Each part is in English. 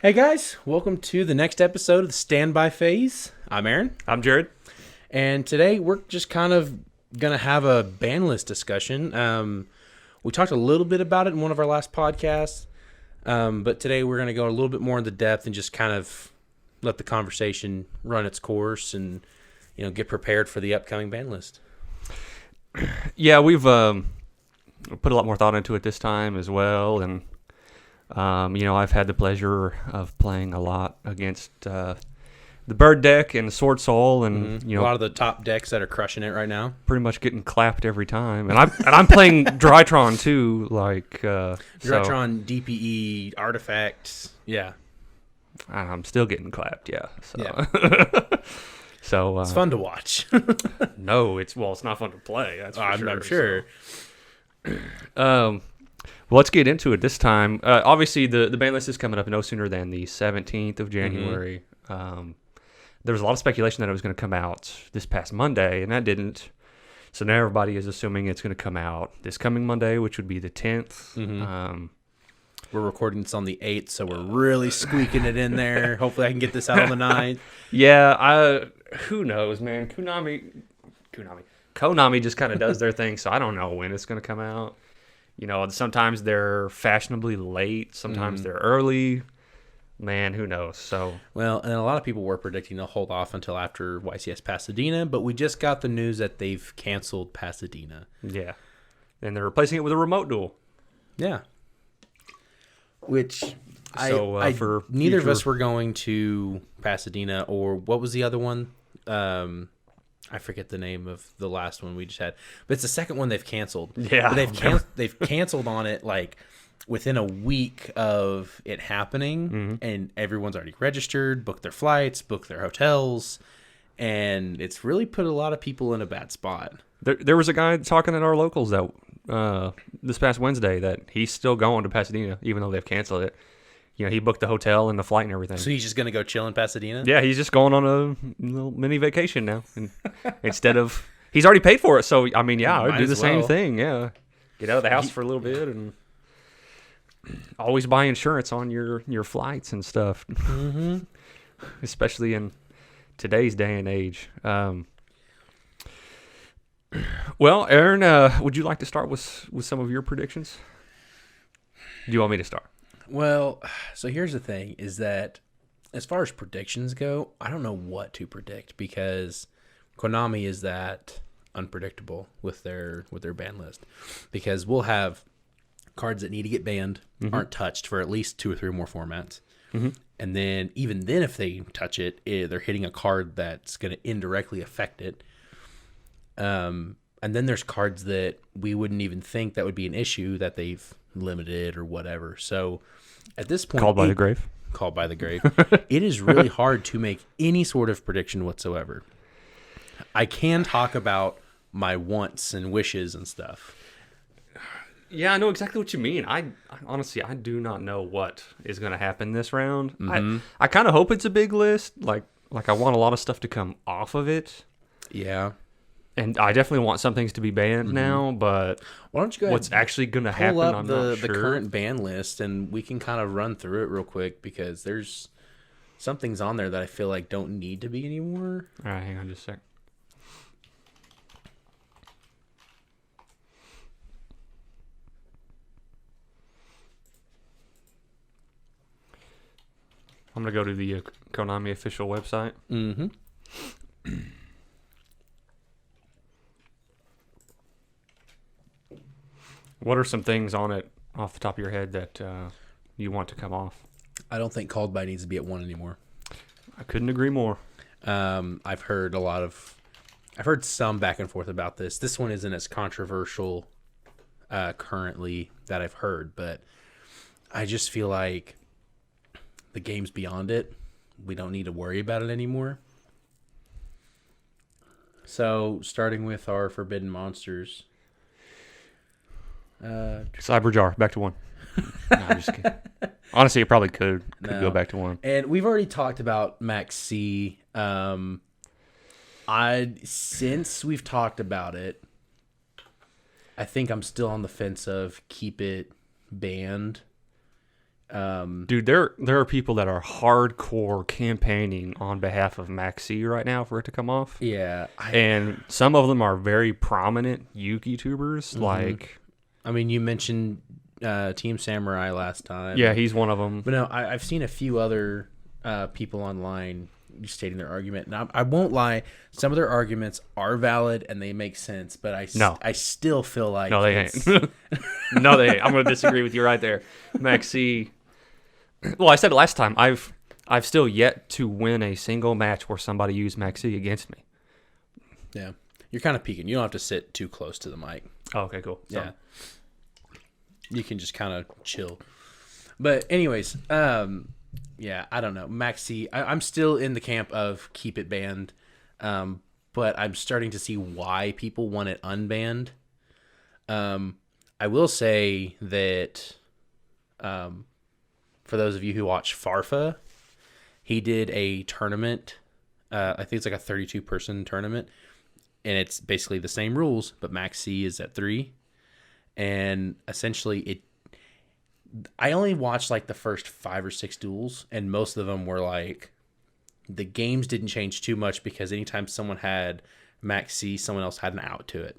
Hey guys, welcome to the next episode of the Standby Phase. I'm Aaron, I'm Jared. and today we're just kind of gonna have a Banlist discussion. We talked a little bit about it in one of our last podcasts, but today we're gonna go a little bit more into depth and just kind of let the conversation run its course and get prepared for the upcoming Banlist. Yeah, we've put a lot more thought into it this time as well, and I've had the pleasure of playing a lot against the Bird deck and the Sword Soul, and A lot of the top decks that are crushing it right now. pretty much getting clapped every time. And I'm playing Drytron too, Drytron, DPE, artifacts, yeah. I'm still getting clapped. Yeah, so Yeah. so It's fun to watch. no, it's not fun to play. That's for sure. I'm sure. Well, let's get into it this time. Obviously, the ban list is coming up no sooner than the 17th of January. There was a lot of speculation that it was going to come out this past Monday, and that didn't. So now everybody is assuming it's going to come out this coming Monday, which would be the 10th. We're recording this on the 8th, so we're really squeaking it in there. Hopefully I can get this out on the 9th. Yeah, who knows, man? Konami just kind of does their thing, so I don't know when it's going to come out. Sometimes they're fashionably late, sometimes they're early. Man, who knows? So, Well, and a lot of people were predicting they'll hold off until after YCS Pasadena, but we just got the news that they've canceled Pasadena. yeah. And they're replacing it with a remote duel. Yeah. Which So, for neither of future- us were going to Pasadena, or what was the other one? I forget the name of the last one we just had, but it's the second one they've canceled. Yeah, But they've canceled on it like within a week of it happening, and everyone's already registered, booked their flights, booked their hotels, and it's really put a lot of people in a bad spot. There was a guy talking at our locals that this past Wednesday that he's still going to Pasadena, even though they've canceled it. He booked the hotel and the flight and everything. So he's just gonna go chill in Pasadena? Yeah, he's just going on a little mini vacation now. And instead of, he's already paid for it. So, I mean, yeah, I would Might do as the same well. thing. Yeah. Get out of the house for a little bit and always buy insurance on your flights and stuff. Especially in today's day and age. Well, Aaron, would you like to start with some of your predictions? Do you want me to start? Well, so here's the thing, is that as far as predictions go, I don't know what to predict because Konami is that unpredictable with their ban list. Because we'll have cards that need to get banned, aren't touched for at least 2 or 3 more formats. And then even then, if they touch it, they're hitting a card that's going to indirectly affect it. And then there's cards that we wouldn't even think that would be an issue that they've limited or whatever. So at this point, Called by the grave. Called by the grave. It is really hard to make any sort of prediction whatsoever. I can talk about my wants and wishes and stuff. Yeah, I know exactly what you mean. I honestly, I do not know what is going to happen this round. I kind of hope it's a big list. Like I want a lot of stuff to come off of it. Yeah. And I definitely want some things to be banned now, but Why don't you go ahead what's actually going to pull happen, up I'm the not sure. current ban list, and we can kind of run through it real quick because there's some things on there that I feel like don't need to be anymore. All right, hang on just a sec. I'm going to go to the Konami official website. What are some things on it off the top of your head that you want to come off? I don't think Called By needs to be at 1 anymore. I couldn't agree more. I've heard some back and forth about this. This one isn't as controversial currently that I've heard, but I just feel like the game's beyond it. We don't need to worry about it anymore. So, starting with our Forbidden Monsters. Cyberjar, back to 1. No, I'm just kidding. Honestly, it probably could go back to 1. And we've already talked about Max C. Since we've talked about it, I think I'm still on the fence of keep it banned. Dude, there are people that are hardcore campaigning on behalf of Max C right now for it to come off. Yeah. And some of them are very prominent YouTubers. Like, I mean, you mentioned Team Samurai last time. yeah, he's one of them. But no, I've seen a few other people online stating their argument. And I won't lie, some of their arguments are valid and they make sense, but I still feel like No, they ain't. No, they ain't. I'm going to disagree with you right there. Max C. Well, I said it last time. I've still yet to win a single match where somebody used Max C against me. Yeah. You're kind of peeking. You don't have to sit too close to the mic. Oh, okay, cool. Yeah. You can just kind of chill. But anyways, yeah, I don't know. Max C, I'm still in the camp of keep it banned. But I'm starting to see why people want it unbanned. I will say that for those of you who watch Farfa, he did a tournament. I think it's like a 32-person tournament. And it's basically the same rules, but Max C is at 3. And essentially, I only watched like the first 5 or 6 duels, and most of them were like, the games didn't change too much because anytime someone had Max C, someone else had an out to it.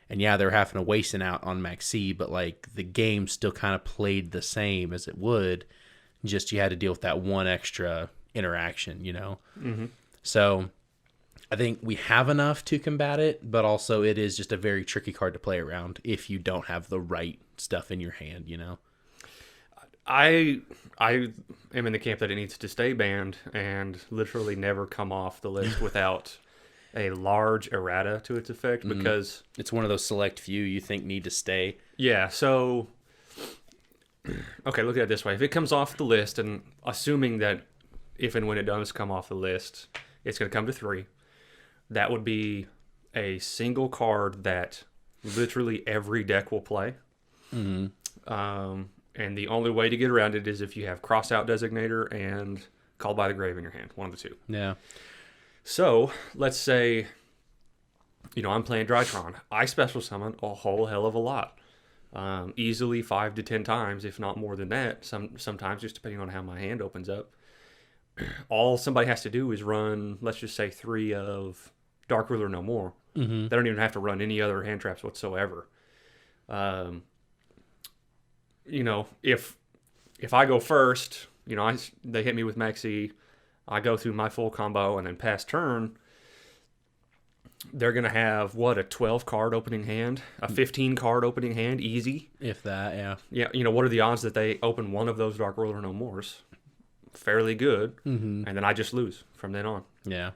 And yeah, they were having to waste an out on Max C, but like the game still kind of played the same as it would, just you had to deal with that one extra interaction, you know? Mm-hmm. So I think we have enough to combat it, but also it is just a very tricky card to play around if you don't have the right stuff in your hand, you know? I am in the camp that it needs to stay banned and literally never come off the list without a large errata to its effect, because it's one of those select few you think need to stay. Yeah, so okay, look at it this way. If it comes off the list, and assuming that if and when it does come off the list, it's going to come to 3, that would be a single card that literally every deck will play. And the only way to get around it is if you have Cross-Out Designator and Call by the Grave in your hand, one of the two. Yeah. So, let's say, I'm playing Drytron. I special summon a whole hell of a lot. Easily 5 to 10 times, if not more than that, sometimes, just depending on how my hand opens up. All somebody has to do is run, let's just say, 3 of Dark Ruler No More. They don't even have to run any other hand traps whatsoever. If I go first, they hit me with Maxi, I go through my full combo and then pass turn, they're going to have, a 12-card opening hand? A 15-card opening hand, easy? If that, yeah. Yeah, what are the odds that they open one of those Dark Ruler No Mores? Fairly good. And then I just lose from then on. Yeah.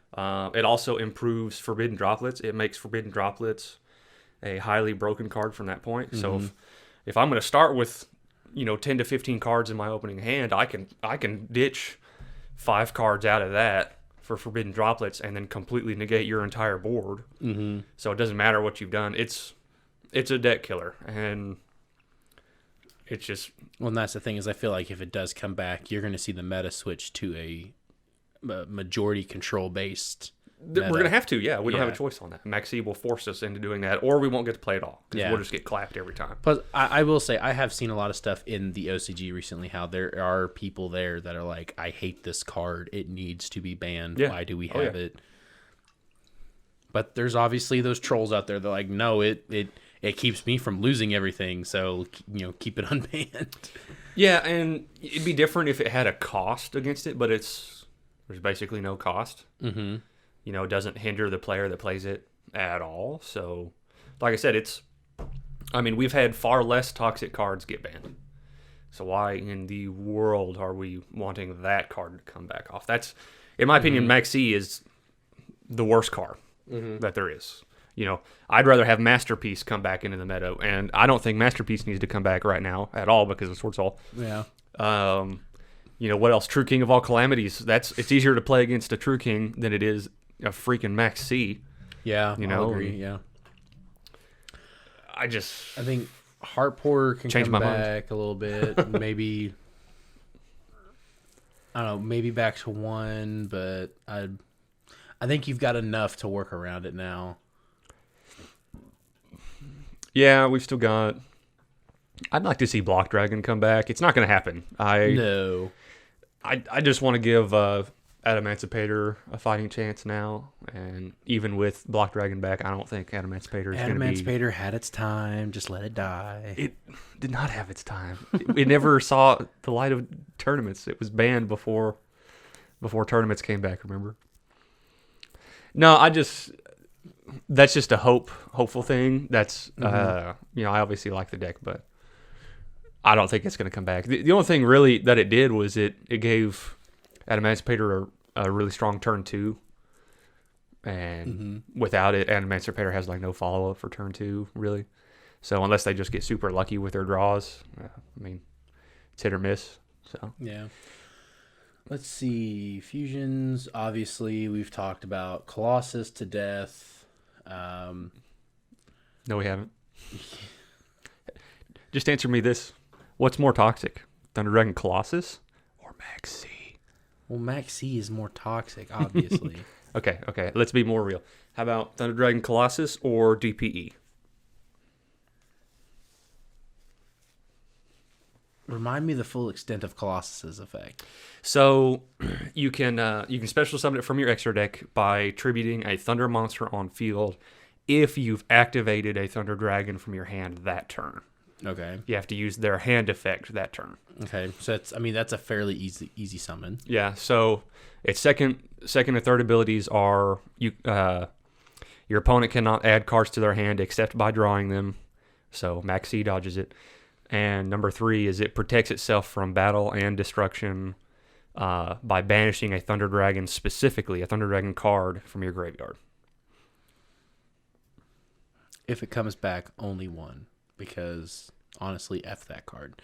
It also improves Forbidden Droplets. It makes Forbidden Droplets a highly broken card from that point. So if I'm going to start with 10 to 15 cards in my opening hand, I can ditch 5 cards out of that for Forbidden Droplets and then completely negate your entire board. So it doesn't matter what you've done. It's a deck killer, and it's just... Well, and that's the thing, is I feel like if it does come back, you're going to see the meta switch to a majority control-based meta. We're going to have to, yeah. We don't have a choice on that. Maxi will force us into doing that, or we won't get to play at all, because we'll just get clapped every time. Plus, I will say, I have seen a lot of stuff in the OCG recently, how there are people there that are like, I hate this card. It needs to be banned. Yeah. Why do we have it? But there's obviously those trolls out there that are like, no, it keeps me from losing everything, so, keep it unbanned. Yeah, and it'd be different if it had a cost against it, but there's basically no cost. It doesn't hinder the player that plays it at all. So, like I said, we've had far less toxic cards get banned. So why in the world are we wanting that card to come back off? That's, in my opinion, Maxi is the worst card that there is. I'd rather have Masterpiece come back into the meta, and I don't think Masterpiece needs to come back right now at all because of Sword Soul. Yeah. What else? True King of All Calamities. It's easier to play against a True King than it is a freaking Max C. Yeah, I agree. Yeah. I think Heart Pourer can come back a little bit. Maybe, I don't know, maybe back to 1, but I think you've got enough to work around it now. Yeah, we've still got I'd like to see Block Dragon come back. It's not going to happen. No. I just want to give Adamantipator a fighting chance now, and even with Block Dragon back, I don't think Adamantipator is going to be... Adamantipator had its time. Just let it die. It did not have its time. It never saw the light of tournaments. It was banned before tournaments came back, remember? No, that's just a hopeful thing. That's, I obviously like the deck, but I don't think it's going to come back. The only thing really that it did was it gave Adamantipator a really strong turn 2. And without it, Adamantipator has like no follow-up for turn 2, really. So unless they just get super lucky with their draws, it's hit or miss. So yeah. Let's see. Fusions. Obviously, we've talked about Colossus to death. No, we haven't. Just answer me this. What's more toxic? Thunder Dragon Colossus or Max C? Well, Max C is more toxic, obviously. Okay. Let's be more real. How about Thunder Dragon Colossus or DPE? Remind me the full extent of Colossus's effect. So you can special summon it from your extra deck by tributing a Thunder monster on field if you've activated a Thunder Dragon from your hand that turn. Okay. You have to use their hand effect that turn. Okay. So that's a fairly easy summon. Yeah. So its second and third abilities are your opponent cannot add cards to their hand except by drawing them. So Max C dodges it. And number 3 is it protects itself from battle and destruction by banishing a Thunder Dragon, specifically a Thunder Dragon card from your graveyard. If it comes back, only one. Because, honestly, F that card.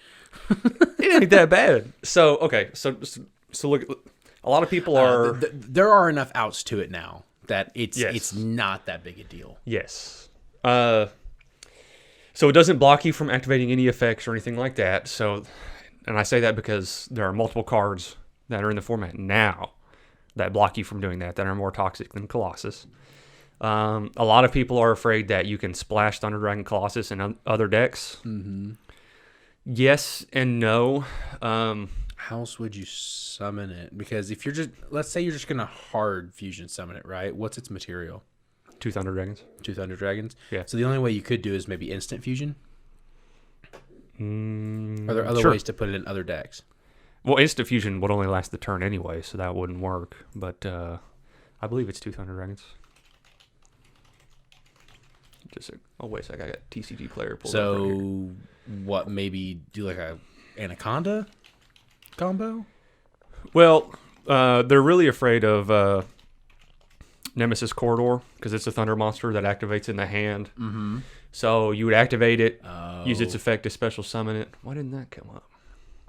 It ain't that bad. So, okay. So look, a lot of people are... there are enough outs to it now that it's Yes. it's not that big a deal. Yes. So it doesn't block you from activating any effects or anything like that. So, and I say that because there are multiple cards that are in the format now that block you from doing that are more toxic than Colossus. A lot of people are afraid that you can splash Thunder Dragon Colossus in other decks. Mm-hmm. Yes and no. How else would you summon it? Because if let's say you're just going to hard fusion summon it, right? What's its material? 2 Thunder Dragons. 2 Thunder Dragons? Yeah. So the only way you could do is maybe instant fusion? Are there other Sure. ways to put it in other decks? Well, instant fusion would only last the turn anyway, so that wouldn't work. But I believe it's 2 Thunder Dragons. Wait a sec. I got TCG player pulled up right here. So what, maybe do like a Anaconda combo? Well, they're really afraid of Nemesis Corridor because it's a thunder monster that activates in the hand. Mm-hmm. So you would activate it, use its effect to special summon it. Why didn't that come up?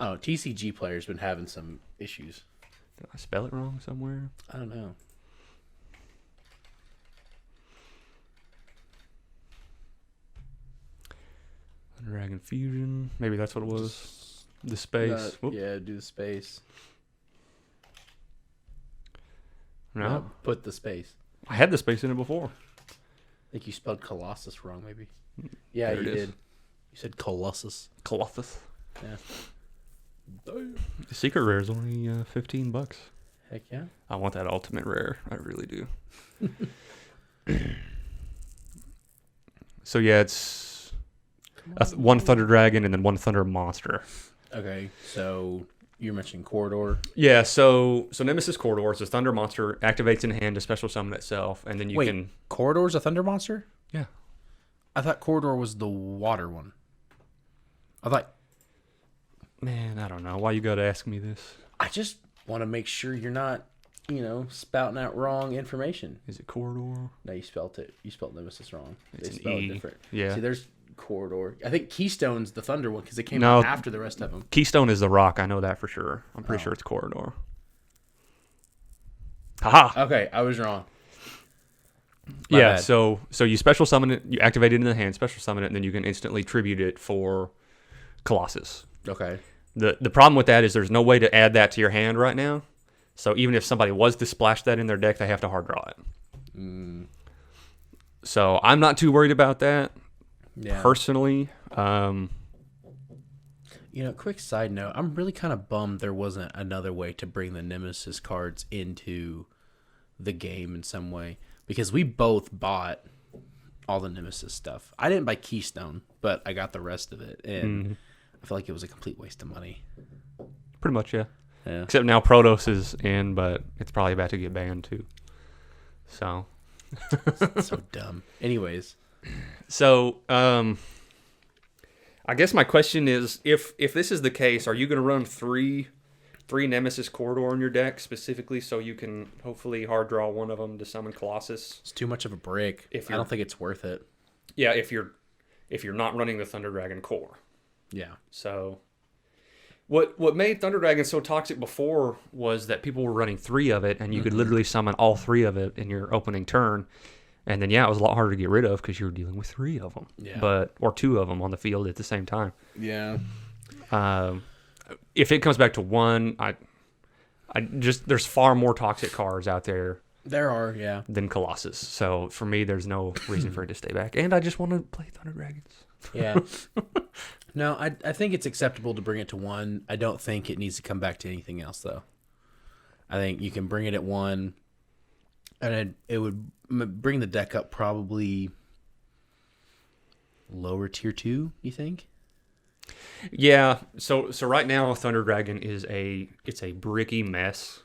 Oh, TCG player's been having some issues. Did I spell it wrong somewhere? I don't know. Dragon Fusion. Maybe that's what it was. The space. Whoop. Yeah, do the space. No. Put the space. I had the space in it before. I think you spelled Colossus wrong, maybe. Yeah, There you it is. did. You said Colossus. Colossus. Yeah. The secret rare is only $15. Heck yeah. I want that ultimate rare. I really do. So yeah, it's one Thunder Dragon and then one Thunder Monster. Okay, so you mentioned Corridor. Yeah, so Nemesis Corridor is a Thunder Monster, activates in hand to special summon itself, and then you can... Corridor's a Thunder Monster? Yeah. I thought Corridor was the water one. I thought... Man, I don't know. Why you gotta ask me this? I just want to make sure you're not, spouting out wrong information. Is it Corridor? No, you spelled it. You spelled Nemesis wrong. It's They an spelled E. it different. Yeah. See, there's Corridor. I think Keystone's the Thunder one because it came No. out after the rest of them. Keystone is the rock. I know that for sure. I'm pretty Oh. sure it's Corridor. Haha. Okay, I was wrong. My Yeah, bad. so you special summon it, you activate it in the hand, special summon it, and then you can instantly tribute it for Colossus. Okay. The problem with that is there's no way to add that to your hand right now. So even if somebody was to splash that in their deck, they have to hard draw it. So I'm not too worried about that Yeah. personally. quick side note. I'm really kind of bummed there wasn't another way to bring the Nemesis cards into the game in some way, because we both bought all the Nemesis stuff. I didn't buy Keystone, but I got the rest of it, and I feel like it was a complete waste of money. Pretty much, yeah. Yeah. Except now Protoss is in, but it's probably about to get banned too. So. So dumb. Anyways. So, I guess my question is, if this is the case, are you going to run three Nemesis Corridor in your deck specifically so you can hopefully hard draw one of them to summon Colossus? It's too much of a break. I don't think it's worth it. Yeah, if you're not running the Thunder Dragon core. Yeah. So, what made Thunder Dragon so toxic before was that people were running 3 of it, and you could literally summon all 3 of it in your opening turn. And then, it was a lot harder to get rid of because you were dealing with 3 of them. Yeah. Or 2 of them on the field at the same time. Yeah. If it comes back to 1, there's far more toxic cards out there. There are, yeah. Than Colossus. So for me, there's no reason for it to stay back. And I just want to play Thunder Dragons. Yeah. No, I think it's acceptable to bring it to 1. I don't think it needs to come back to anything else, though. I think you can bring it at 1, and it would bring the deck up probably lower tier 2, you think? Yeah. So right now, Thunder Dragon is a bricky mess.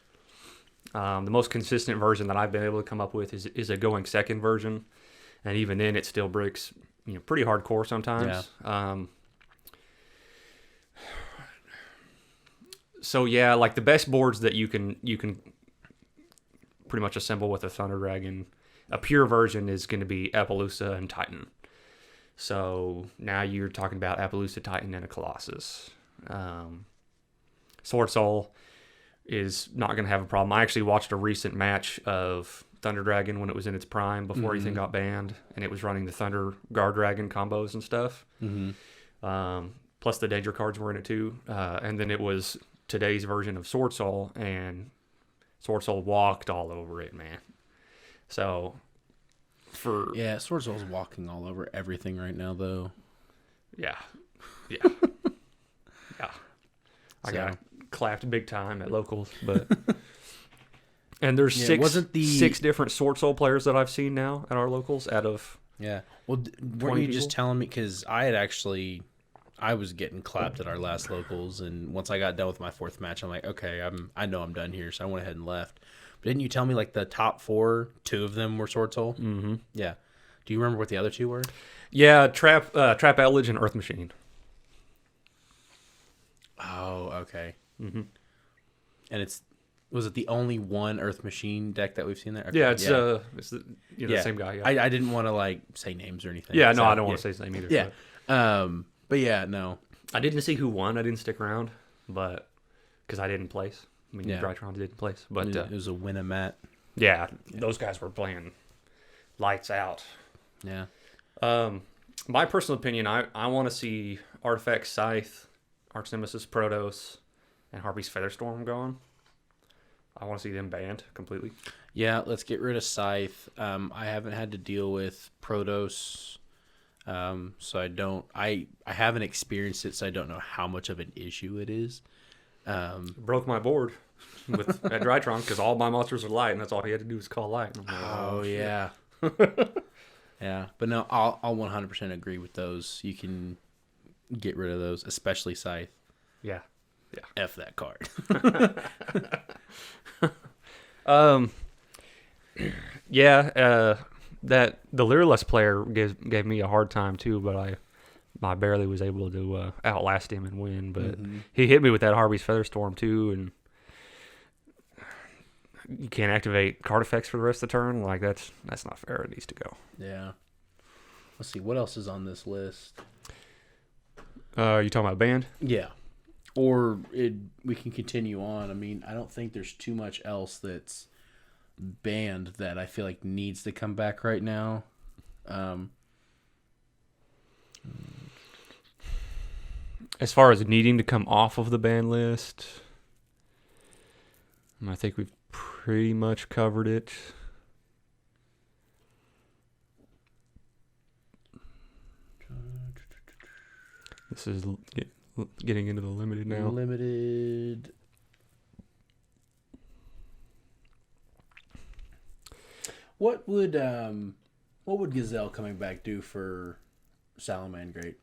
The most consistent version that I've been able to come up with is a going second version, and even then, it still bricks pretty hardcore sometimes. Yeah. So yeah, like the best boards that you can pretty much assemble with a Thunder Dragon, a pure version is going to be Appaloosa and Titan. So now you're talking about Appaloosa, Titan, and a Colossus. Sword Soul is not going to have a problem. I actually watched a recent match of Thunder Dragon when it was in its prime before anything got banned, and it was running the Thunder Guard Dragon combos and stuff. Plus the danger cards were in it too. And then it was today's version of Sword Soul, and Sword Soul walked all over it, man. So Sword Soul's walking all over everything right now, though. Yeah. I got clapped big time at locals, but and there's six different Sword Soul players that I've seen now at our locals out of Well, weren't you just telling me, because I was getting clapped at our last locals, and once I got done with my 4th match, I'm like, okay, I know I'm done here, so I went ahead and left. But didn't you tell me like the top 4, 2 of them were Sword Soul? Mm-hmm. Yeah. Do you remember what the other 2 were? Yeah, Trap Outledge and Earth Machine. Oh, okay. Mm-hmm. And was it the only one Earth Machine deck that we've seen there? Okay. Yeah, it's the same guy. Yeah. I didn't want to say names or anything. Yeah, no, I don't want to say his name either. Yeah. But yeah, no. I didn't see who won. I didn't stick around, but because I didn't place. I mean, Drytron didn't place, but it was a win-a-mat. Yeah, those guys were playing lights out. Yeah. My personal opinion, I want to see Artifact Scythe, Arch Nemesis Protoss, and Harpy's Featherstorm gone. I want to see them banned completely. Yeah, let's get rid of Scythe. I haven't had to deal with Protoss, so I haven't experienced it, so I don't know how much of an issue it is. Broke my board at Drytron because all my monsters are light, and that's all he had to do was call light. Like, yeah. Yeah, but no, I'll 100% agree with those. You can get rid of those, especially Scythe. Yeah. F that card. That the Lyreless player gave me a hard time too, but I barely was able to outlast him and win. But he hit me with that Harvey's Featherstorm too, and you can't activate card effects for the rest of the turn. Like that's not fair. It needs to go. Yeah. Let's see what else is on this list. You talking about banned? Yeah. Or we can continue on. I mean, I don't think there's too much else that's banned that I feel like needs to come back right now. As far as needing to come off of the ban list, I think we've pretty much covered it. This is getting into the limited now. Limited. What would Gazelle coming back do for Salamangreat?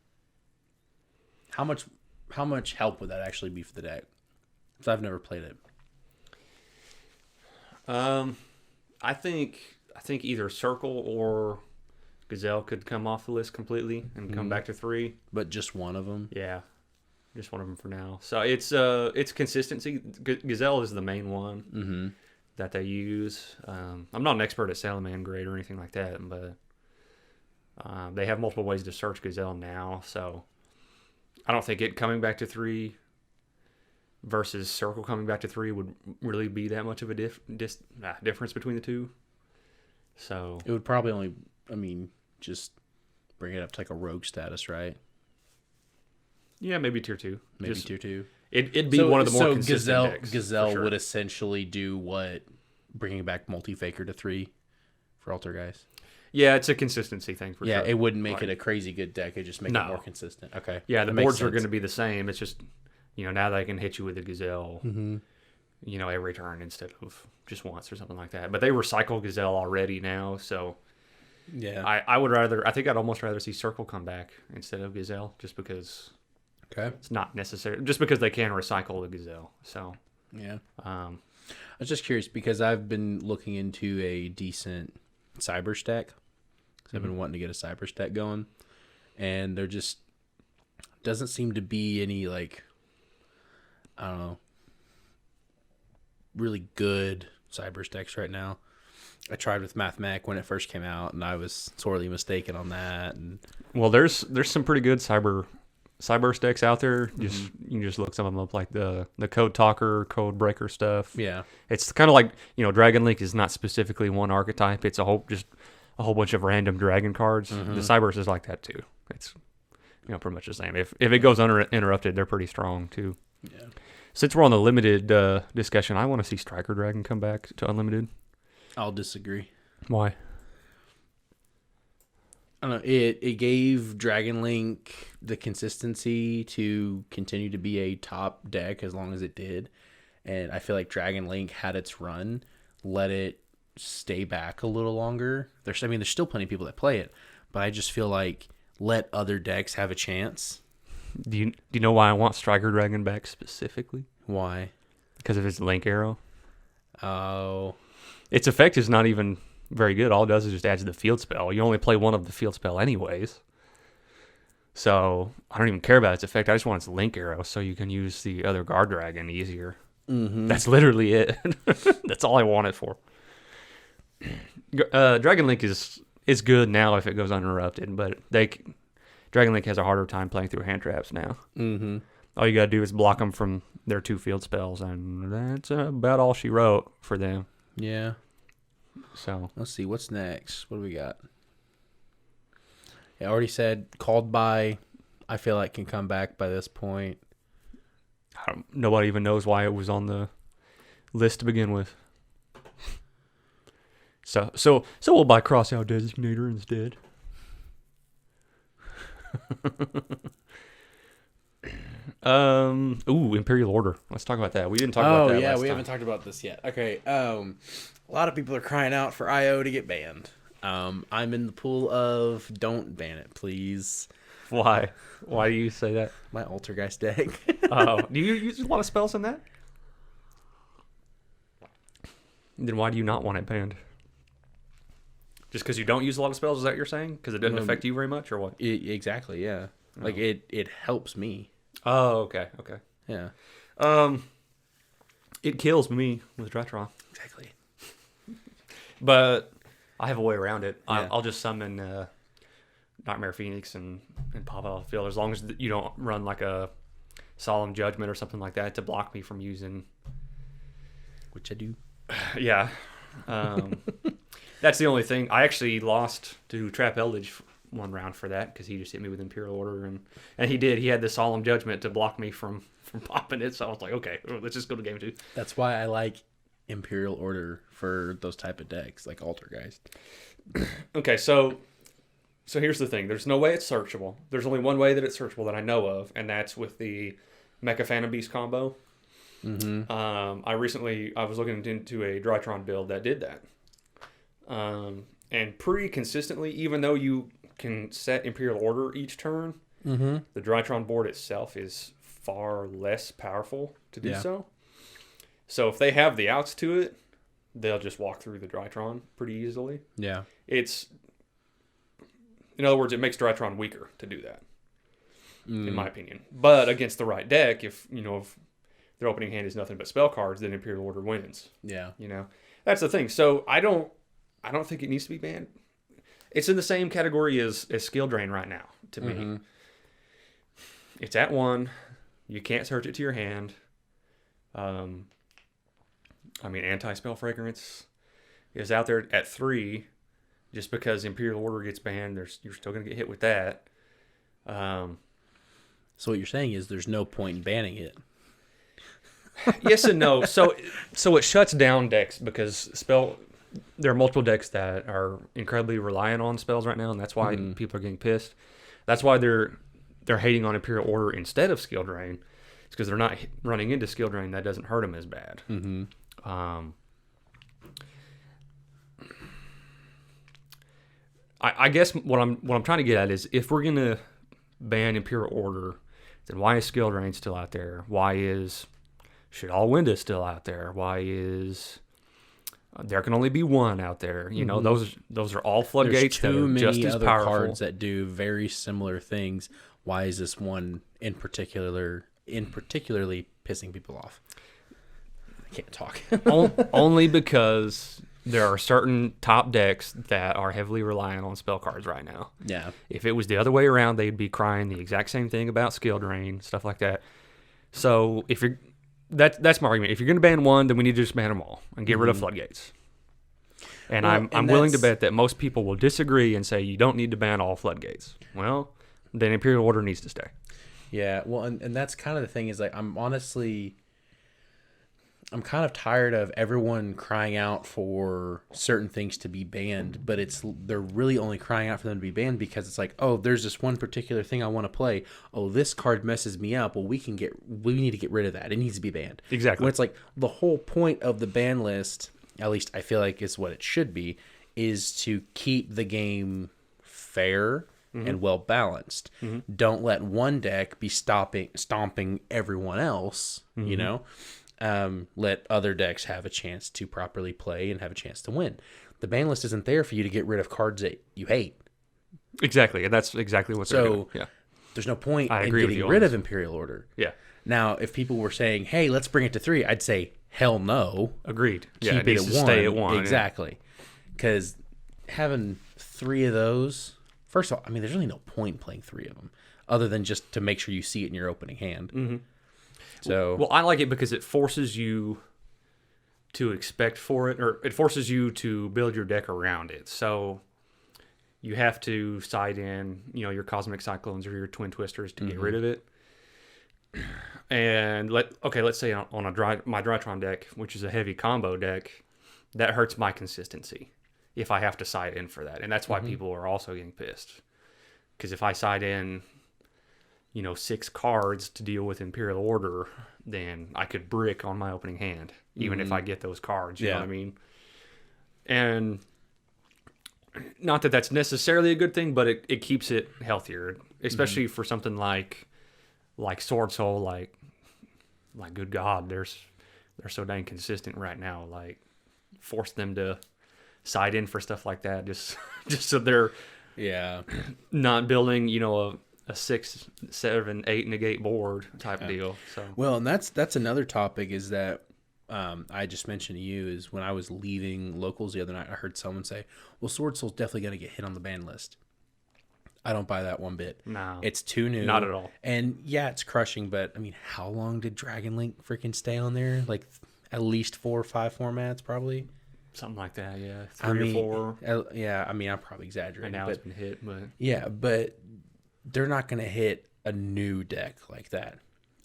How much help would that actually be for the deck? Because I've never played it. I think either Circle or Gazelle could come off the list completely and come back to 3. But just one of them? Yeah, just one of them for now. So it's consistency. Gazelle is the main one that they use. I'm not an expert at Salamangreat or anything like that, but they have multiple ways to search Gazelle now. So I don't think it coming back to 3 versus Circle coming back to 3 would really be that much of a difference between the two. So it would probably only, just bring it up to like a rogue status, right? Yeah, maybe tier 2. Maybe tier 2. It'd be one of the more consistent decks. Gazelle would essentially do what? Bringing back Multi-Faker to 3 for Altergeist? Yeah, it's a consistency thing for sure. Yeah, it wouldn't make it a crazy good deck. It just make it more consistent. Okay. Yeah, the boards are going to be the same. It's just, now they can hit you with a Gazelle, every turn instead of just once or something like that. But they recycle Gazelle already now, so yeah, I think I'd almost rather see Circle come back instead of Gazelle, just because it's not necessary. Just because they can recycle the Gazelle. So yeah, I was just curious because I've been looking into a decent cyber stack. I've been wanting to get a cyber stack going, and there just doesn't seem to be any I don't know, really good cyber stacks right now. I tried with Mathmech when it first came out, and I was sorely mistaken on that. And well, there's some pretty good cyber stacks out there. You can just look some of them up, like the Code Talker, Code Breaker stuff. Yeah, it's kind of like Dragon Link is not specifically one archetype. It's a whole bunch of random dragon cards. The Cybers is like that too. It's pretty much the same. If it goes uninterrupted, they're pretty strong too. Yeah. Since we're on the limited discussion, I want to see Striker Dragon come back to unlimited. I'll disagree. Why? I don't know. It gave Dragon Link the consistency to continue to be a top deck as long as it did, and I feel like Dragon Link had its run. Let it stay back a little longer. There's still plenty of people that play it, but I just feel like let other decks have a chance. Do you know why I want Striker Dragon back specifically? Why? Because of its Link Arrow. Oh. Its effect is not even very good. All it does is just adds the field spell. You only play one of the field spell anyways. So I don't even care about its effect. I just want its Link Arrow so you can use the other Guard Dragon easier. That's literally it. That's all I want it for. Dragon Link is good now if it goes uninterrupted, but Dragon Link has a harder time playing through hand traps now. All you gotta do is block them from their 2 field spells, and that's about all she wrote for them. Yeah. So let's see what's next. What do we got? I already said Called By. I feel like can come back by this point. Nobody even knows why it was on the list to begin with. So we'll buy Crossout Designator instead. Imperial Order. Let's talk about that. We didn't talk about that. Oh yeah, last we time. haven't talked about this yet. Okay. A lot of people are crying out for IO to get banned. I'm in the pool of don't ban it, please. Why? Why do you say that? My Altergeist deck. Oh, do you use a lot of spells in that? Then why do you not want it banned? Just because you don't use a lot of spells, is that what you're saying? Because it doesn't affect you very much, or what? Exactly, yeah. Oh. Like, it helps me. Oh, okay. Yeah. It kills me with Dretron. Exactly. But I have a way around it. Yeah. I'll just summon Nightmare Phoenix and pop out of the field, as long as you don't run like a Solemn Judgment or something like that to block me from using... Which I do. Yeah. That's the only thing. I actually lost to Trap Eldritch one round for that because he just hit me with Imperial Order, and he did. He had the Solemn Judgment to block me from popping it, so I was like, okay, let's just go to game 2. That's why I like Imperial Order for those type of decks, like Altergeist. Okay, so So here's the thing: there's no way it's searchable. There's only one way that it's searchable that I know of, and that's with the Mecha Phantom Beast combo. Mm-hmm. I was looking into a Drytron build that did that, and pretty consistently, even though you can set Imperial Order each turn, Mm-hmm. the Drytron board itself is far less powerful to do so. So if they have the outs to it, they'll just walk through the Drytron pretty easily. Yeah. In other words, it makes Drytron weaker to do that, in my opinion. But against the right deck, if their opening hand is nothing but spell cards, then Imperial Order wins. Yeah. That's the thing. So I don't think it needs to be banned. It's in the same category as Skill Drain right now to me. It's at 1. You can't search it to your hand. Anti-Spell Fragrance is out there at 3. Just because Imperial Order gets banned, you're still going to get hit with that. So what you're saying is there's no point in banning it. Yes and no. So it shuts down decks because there are multiple decks that are incredibly reliant on spells right now, and that's why people are getting pissed. That's why they're hating on Imperial Order instead of Skill Drain. It's because they're not running into Skill Drain. That doesn't hurt them as bad. Mm-hmm. I guess what I'm trying to get at is if we're gonna ban Imperial Order, then why is Skill Drain still out there? Should All Winda still out there? Why is there can only be one out there? Those are all floodgates that are just as powerful. Cards that do very similar things. Why is this one in particularly pissing people off? I can't talk. Only because there are certain top decks that are heavily reliant on spell cards right now. Yeah. If it was the other way around, they'd be crying the exact same thing about Skill Drain, stuff like that. So that's my argument. If you're going to ban one, then we need to just ban them all and get rid of floodgates. And I'm willing to bet that most people will disagree and say you don't need to ban all floodgates. Well, then Imperial Order needs to stay. Yeah, well, and that's kind of the thing is like I'm kind of tired of everyone crying out for certain things to be banned, but they're really only crying out for them to be banned because it's like, oh, there's this one particular thing I want to play. Oh, this card messes me up. Well, we need to get rid of that. It needs to be banned. Exactly. When it's like the whole point of the ban list, at least I feel like is what it should be, is to keep the game fair and well balanced. Don't let one deck be stomping everyone else, let other decks have a chance to properly play and have a chance to win. The ban list isn't there for you to get rid of cards that you hate. Exactly, and that's exactly what they're doing. Yeah. There's no point in getting rid of Imperial Order. Yeah. Now, if people were saying, hey, let's bring it to 3, I'd say, hell no. Agreed. Keep it at 1. Stay at 1. Exactly. Because having 3 of those, first of all, there's really no point in playing 3 of them other than just to make sure you see it in your opening hand. Mm-hmm. So, well, I like it because it forces you to expect for it, or it forces you to build your deck around it. So you have to side in, your Cosmic Cyclones or your Twin Twisters to get rid of it. And let's say on my Drytron deck, which is a heavy combo deck, that hurts my consistency if I have to side in for that. And that's why people are also getting pissed. Because if I side in 6 cards to deal with Imperial Order, then I could brick on my opening hand, even if I get those cards, you know what I mean? And not that that's necessarily a good thing, but it keeps it healthier, especially for something like Sword Soul, like good God, they're so dang consistent right now. Like, force them to side in for stuff like that, just so they're not building, a 6, 7, 8 negate board type deal. So well, and that's another topic is that I just mentioned to you is when I was leaving locals the other night, I heard someone say, well, Sword Soul's definitely going to get hit on the ban list. I don't buy that one bit. No. It's too new. Not at all. And yeah, it's crushing, but how long did Dragon Link freaking stay on there? Like at least 4 or 5 formats probably? Something like that, yeah. 3 or 4. Yeah, I'm probably exaggerating. And now it's been hit, but... Yeah, but they're not going to hit a new deck like that.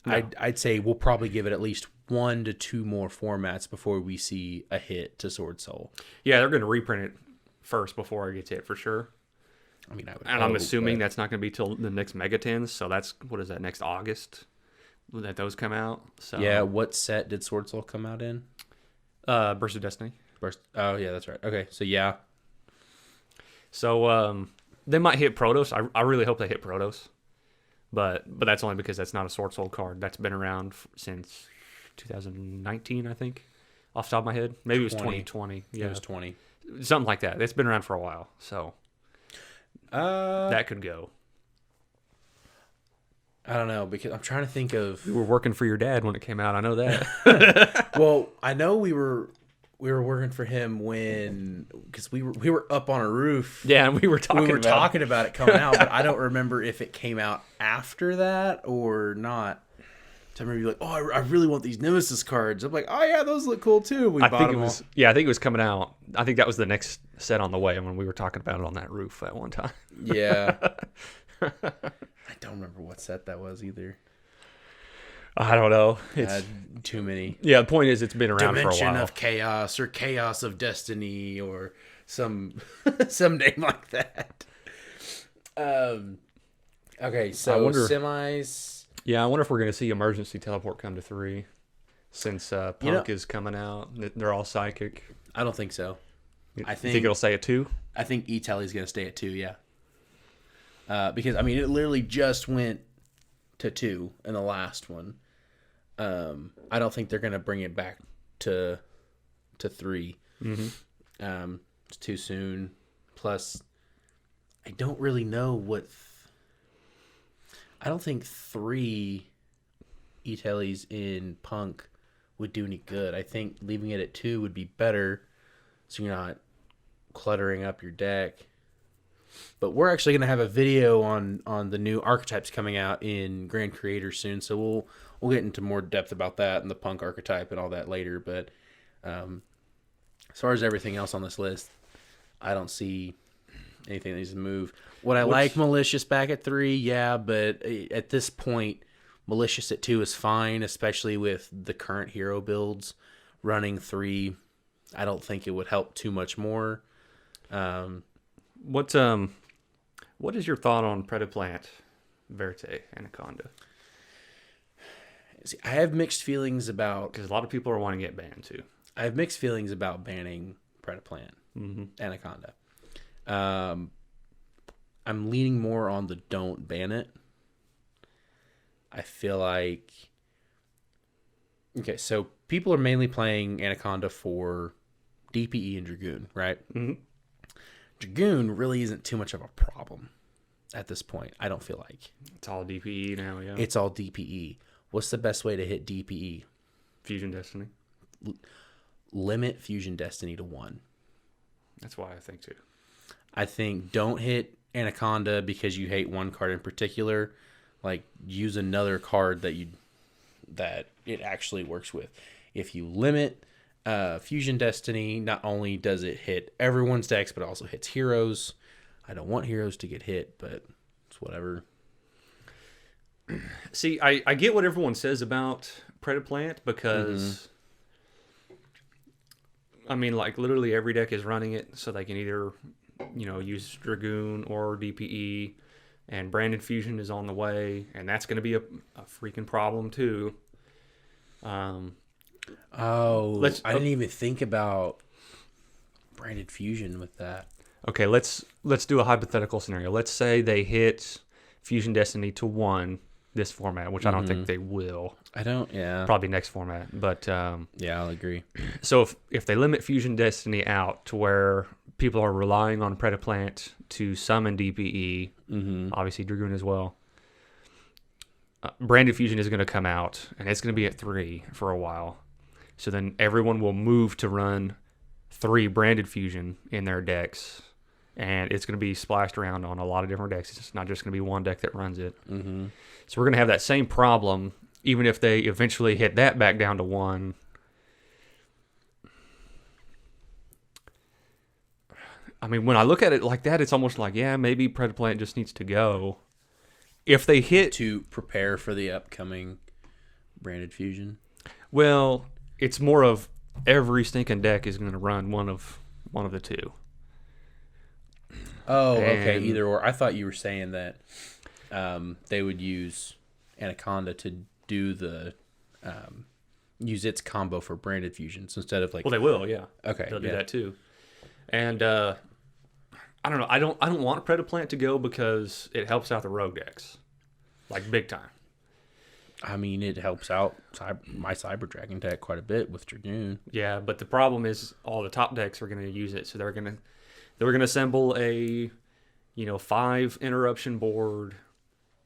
No. I'd say we'll probably give it at least 1 to 2 more formats before we see a hit to Sword Soul. Yeah, they're going to reprint it first before it gets hit for sure. I mean, I would. And I'm hope, assuming but that's not going to be till the next Mega Tens. So that's, what is that, next August that those come out? So yeah. What set did Sword Soul come out in? Burst of Destiny. Oh yeah, that's right. Okay, so yeah, So they might hit Protos. I really hope they hit Protos. But that's only because that's not a Sword Soul card. That's been around since 2019, I think, off the top of my head. Maybe it was 2020. Yeah, it was 20. something like that. It's been around for a while, so that could go. I don't know because I'm trying to think of. We were working for your dad when it came out. I know that. Well, I know we were working for him when because we were up on a roof. Yeah, and we were talking about it coming out, but I don't remember if it came out after that or not. So I remember you like, oh, I really want these Nemesis cards. I'm like, oh yeah, those look cool too. We I bought think them it was. all. Yeah, I think it was coming out. I think that was the next set on the way when we were talking about it on that roof at one time. Yeah. I don't remember what set that was either. I don't know. It's Too many. yeah. The point is, it's been around Dimension for a while. of Chaos or Chaos of Destiny or some some name like that. Okay, so I wonder- semis. Yeah, I wonder if we're going to see Emergency Teleport come to 3 since Punk is coming out. They're all psychic. I don't think so. You I think think it'll say a 2? I think E-Telly's going to stay at 2, yeah. Because I mean, it literally just went to 2 in the last one. I don't think they're going to bring it back to 3. Mm-hmm. It's too soon. Plus, I don't really know what. I don't think 3 E-Tellys in Punk would do any good. I think leaving it at 2 would be better, so you're not cluttering up your deck. But we're actually going to have a video on the new archetypes coming out in Grand Creator soon, so we'll get into more depth about that and the Punk archetype and all that later. But as far as everything else on this list, I don't see anything that needs to move. Would I like Malicious back at 3? Yeah, but at this point, Malicious at 2 is fine, especially with the current hero builds running 3. I don't think it would help too much more. What is your thought on Predaplant, Verte, Anaconda? See, I have mixed feelings about. Because a lot of people are wanting to get banned too. I have mixed feelings about banning Predaplant, Anaconda. I'm leaning more on the don't ban it. I feel like. Okay, so people are mainly playing Anaconda for DPE and Dragoon, right? Mm-hmm. Dragoon really isn't too much of a problem at this point, I don't feel like. It's all DPE now, yeah. It's all DPE. What's the best way to hit DPE? Fusion Destiny. Limit Fusion Destiny to 1. That's why I think too. I think don't hit Anaconda because you hate one card in particular. Like, use another card that it actually works with. If you limit Fusion Destiny, not only does it hit everyone's decks, but it also hits heroes. I don't want heroes to get hit, but it's whatever. See, I get what everyone says about Predaplant because, I mean, like, literally every deck is running it, so they can either, use Dragoon or DPE, and Branded Fusion is on the way, and that's going to be a freaking problem, too. I didn't even think about Branded Fusion with that. Okay, let's do a hypothetical scenario. Let's say they hit Fusion Destiny to 1 this format, which I don't think they will. Probably next format, but yeah, I'll agree. So if they limit Fusion Destiny out to where people are relying on Predaplant to summon DPE, obviously Dragoon as well, Branded Fusion is going to come out, and it's going to be at 3 for a while. So then everyone will move to run 3 Branded Fusion in their decks, and it's going to be splashed around on a lot of different decks. It's not just going to be one deck that runs it. Mm-hmm. So we're going to have that same problem, even if they eventually hit that back down to 1. I mean, when I look at it like that, it's almost like, yeah, maybe Predaplant just needs to go. If they hit... To prepare for the upcoming Branded Fusion? Well, it's more of every stinking deck is going to run one of the two. Oh, okay. And Either or. I thought you were saying that they would use Anaconda to do the use its combo for branded fusions instead of like. well, they will, yeah. Okay, They'll do yeah. that too. And I don't know. I don't want Predaplant to go because it helps out the rogue decks, like big time. I mean, it helps out my Cyber Dragon deck quite a bit with Dragoon. Yeah, but the problem is all the top decks are going to use it, so they're going to assemble a 5 interruption board,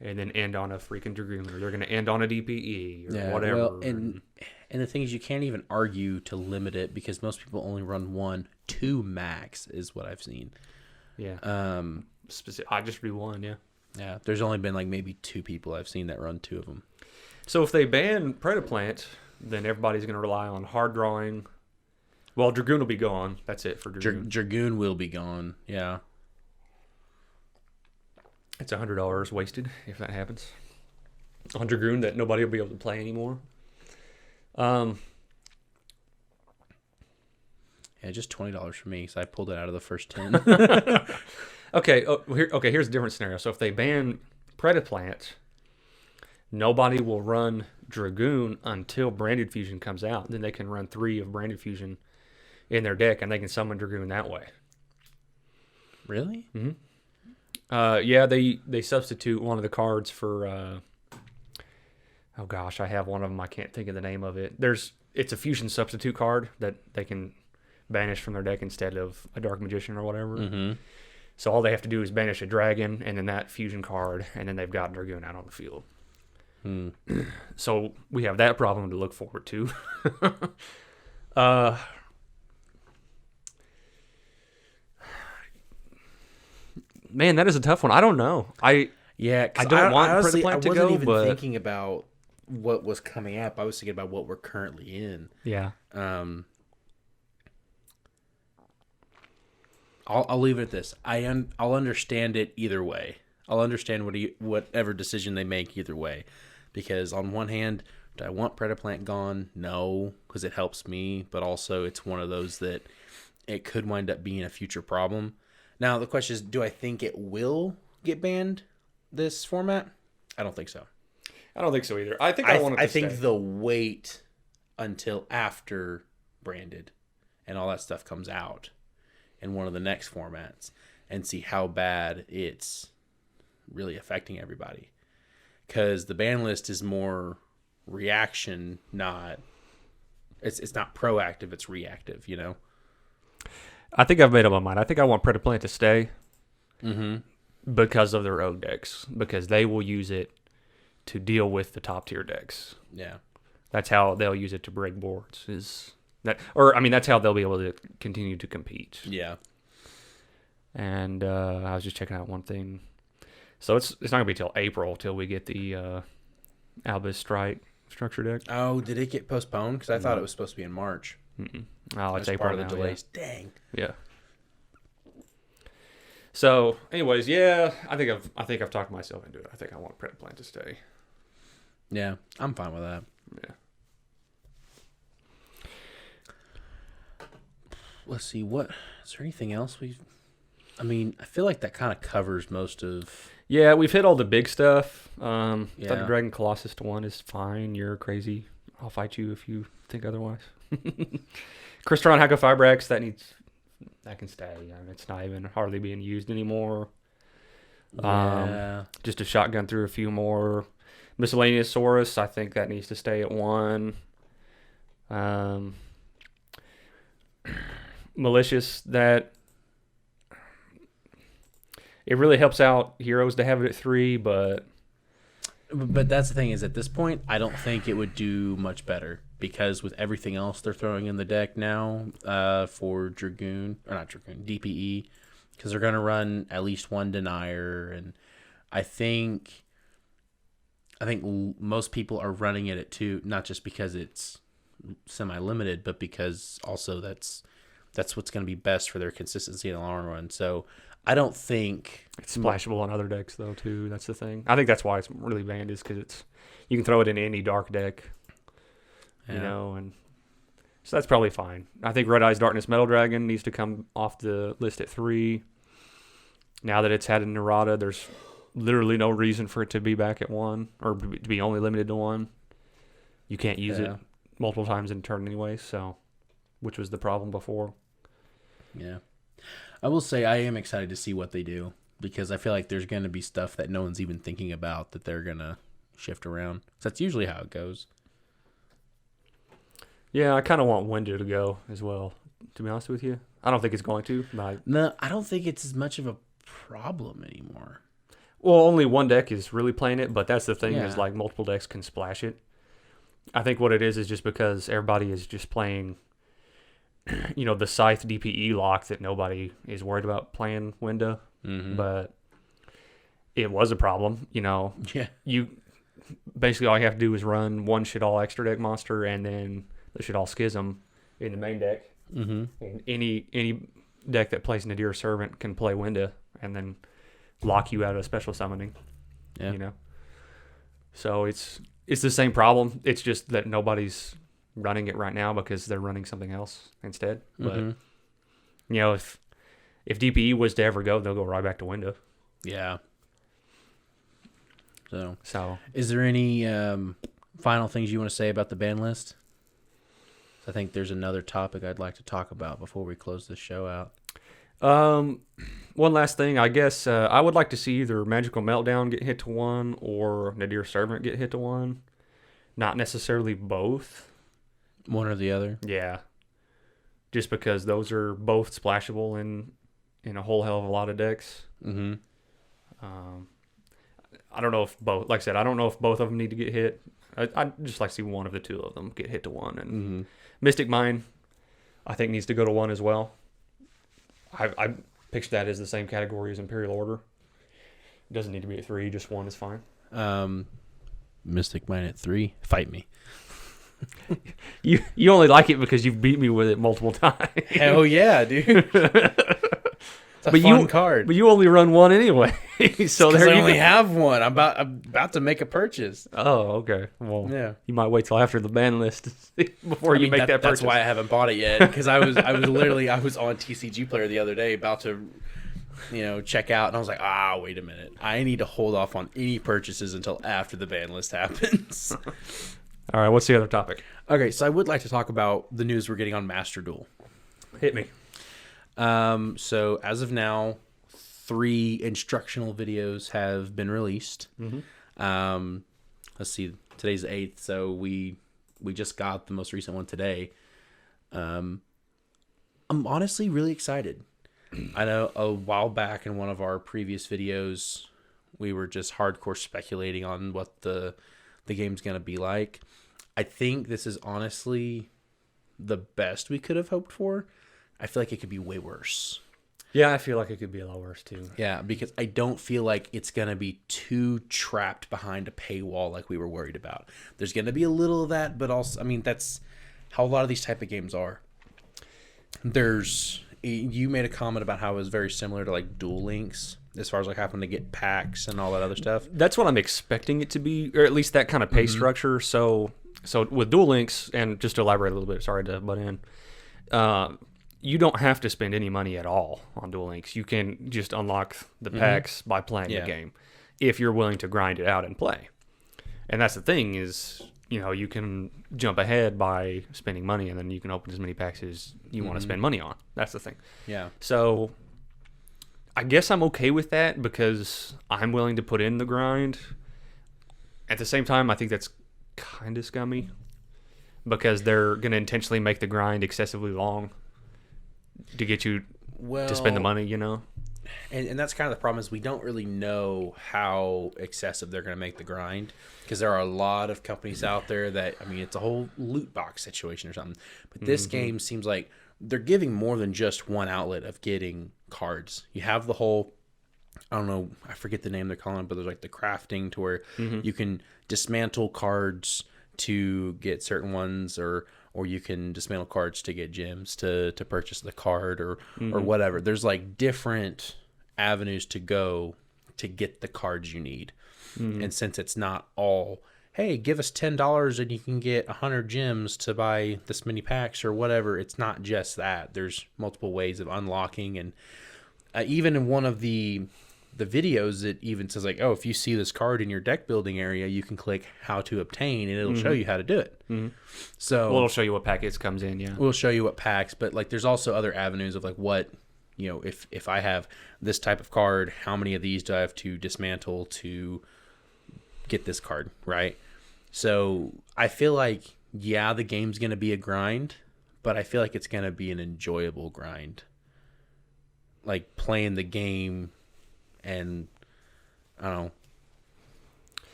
and then end on a freaking Dragoon, or they're going to end on a DPE or whatever. Well, and the thing is, you can't even argue to limit it because most people only run 1-2 max is what I've seen. Yeah. I just read 1. Yeah. Yeah. There's only been like maybe 2 people I've seen that run 2 of them. So if they ban Predaplant, then everybody's going to rely on hard drawing. Well, Dragoon will be gone. That's it for Dragoon. Dragoon will be gone. Yeah. It's $100 wasted if that happens on Dragoon that nobody will be able to play anymore. Yeah, just $20 for me, so I pulled it out of the first 10. Okay. Here's a different scenario. So if they ban Predaplant, nobody will run Dragoon until Branded Fusion comes out. Then they can run 3 of Branded Fusion in their deck, and they can summon Dragoon that way. Really? Mm-hmm. Yeah, they substitute one of the cards for. Oh gosh, I have one of them. I can't think of the name of it. It's a fusion substitute card that they can banish from their deck instead of a Dark Magician or whatever. Mm-hmm. So all they have to do is banish a dragon and then that fusion card, and then they've got Dragoon out on the field. So we have that problem to look forward to. Man, that is a tough one. I don't know. I don't want honestly, Predaplant to I go, wasn't even but thinking about what was coming up. I was thinking about what we're currently in. yeah. I'll leave it at this. I'll understand it either way. I'll understand whatever decision they make either way, because on one hand, do I want Predaplant gone? No, because it helps me, but also it's one of those that it could wind up being a future problem. Now the question is, do I think it will get banned this format? I don't think so. I don't think so either. I think I want it to I think stay. they'll wait until after branded and all that stuff comes out in one of the next formats and see how bad it's really affecting everybody. Because the ban list is more reaction, not it's not proactive, it's reactive, you know? I think I've made up my mind. I think I want Predaplant to stay because of their rogue decks, because they will use it to deal with the top tier decks. Yeah. That's how they'll use it to break boards. That's how they'll be able to continue to compete. Yeah. And I was just checking out one thing. So it's not gonna be till April till we get the Albus Strike structure deck. Oh, did it get postponed? Because I thought it was supposed to be in March. Mm-mm. Oh, it's That's April part of the now, delays. Dang. Yeah. So, anyways, yeah, I think I've talked myself into it. I think I want Predaplant to stay. Yeah, I'm fine with that. Yeah. Let's see, is there anything else I feel like that kind of covers most of... Yeah, we've hit all the big stuff. Yeah. Thunder Dragon Colossus 1 is fine. You're crazy. I'll fight you if you think otherwise. Crystron Hako Fibrax, that can stay. It's not even hardly being used anymore. Yeah. Just a shotgun through a few more. Miscellaneous Saurus, I think that needs to stay at 1. Malicious, that it really helps out heroes to have it at 3, but that's the thing, is at this point, I don't think it would do much better, because with everything else they're throwing in the deck now for DPE, because they're going to run at least one denier, and I think most people are running it at 2, not just because it's semi-limited, but because also that's what's going to be best for their consistency in the long run. So I don't think it's splashable on other decks though too. That's the thing. I think that's why it's really banned, is because you can throw it in any dark deck, and so that's probably fine. I think Red Eyes Darkness Metal Dragon needs to come off the list at 3. Now that it's had an errata, there's literally no reason for it to be back at 1 or to be only limited to 1. You can't use it multiple times in a turn anyway, so which was the problem before. Yeah. I will say I am excited to see what they do because I feel like there's going to be stuff that no one's even thinking about that they're going to shift around. So that's usually how it goes. Yeah, I kind of want window to go as well, to be honest with you. I don't think it's going to. No, I don't think it's as much of a problem anymore. Well, only one deck is really playing it, but that's the thing is Yeah. like multiple decks can splash it. I think what it is just because everybody is just playing, the Scythe DPE lock that nobody is worried about playing window. Mm-hmm. But it was a problem. Yeah. You basically all you have to do is run one shit all extra deck monster and then the shit all schism in the main deck. Mm-hmm. And any deck that plays Nadir Servant can play window and then lock you out of special summoning. Yeah. So it's the same problem. It's just that nobody's running it right now because they're running something else instead. Mm-hmm. But if DPE was to ever go, they'll go right back to window. Yeah. So, is there any final things you want to say about the ban list? I think there's another topic I'd like to talk about before we close this show out. One last thing, I guess I would like to see either Magical Meltdown get hit to 1 or Nadir Servant get hit to 1. Not necessarily both. One or the other. Yeah. Just because those are both splashable in a whole hell of a lot of decks. Mm-hmm. I don't know if both, like I said, I don't know if both of them need to get hit. I'd just like to see one of the two of them get hit to 1. And Mystic Mine, I think, needs to go to 1 as well. I picture that as the same category as Imperial Order. It doesn't need to be at 3, just 1 is fine. Mystic Mine at 3. Fight me. You only like it because you've beat me with it multiple times. Hell yeah, dude. It's a fun card. But you only run 1 anyway. So there I you only go. have one. I'm about to make a purchase. Oh, okay. Well, Yeah. you might wait till after the ban list before you make that purchase. That's why I haven't bought it yet, because I was literally on TCG Player the other day about to check out, and I was like, wait a minute, I need to hold off on any purchases until after the ban list happens. All right, what's the other topic? Okay, so I would like to talk about the news we're getting on Master Duel. Hit me. So as of now, 3 instructional videos have been released. Mm-hmm. Let's see, today's the 8th, so we just got the most recent one today. I'm honestly really excited. I know a while back in one of our previous videos, we were just hardcore speculating on what the game's going to be like. I think this is honestly the best we could have hoped for. I feel like it could be way worse. Yeah, I feel like it could be a lot worse too. Yeah, because I don't feel like it's going to be too trapped behind a paywall like we were worried about. There's going to be a little of that, but also, I mean, that's how a lot of these type of games are. You made a comment about how it was very similar to like Duel Links as far as like having to get packs and all that other stuff. That's what I'm expecting it to be, or at least that kind of pay structure. So with Duel Links, and just to elaborate a little bit, sorry to butt in, you don't have to spend any money at all on Duel Links. You can just unlock the packs by playing the game if you're willing to grind it out and play. And that's the thing is, you can jump ahead by spending money, and then you can open as many packs as you want to spend money on. That's the thing. Yeah. So I guess I'm okay with that because I'm willing to put in the grind. At the same time, I think that's kind of scummy because they're going to intentionally make the grind excessively long to get you to spend the money, And that's kind of the problem is we don't really know how excessive they're going to make the grind because there are a lot of companies out there that, I mean, it's a whole loot box situation or something. But this game seems like they're giving more than just one outlet of getting cards. You have the whole, I don't know, I forget the name they're calling it, but there's like the crafting to where you can dismantle cards to get certain ones or you can dismantle cards to get gems to purchase the card or whatever. There's like different avenues to go to get the cards you need. And since it's not all, hey, give us $10 and you can get 100 gems to buy this many packs or whatever, it's not just that. There's multiple ways of unlocking and even in one of the videos, it even says like, oh, if you see this card in your deck building area, you can click how to obtain, and it'll show you how to do it. So Well, it'll show you what packets comes in. Yeah. we'll show you what packs, but like there's also other avenues of like what, if I have this type of card, how many of these do I have to dismantle to get this card, right? So I feel like, yeah, the game's going to be a grind, but I feel like it's going to be an enjoyable grind. Like playing the game, and I don't know.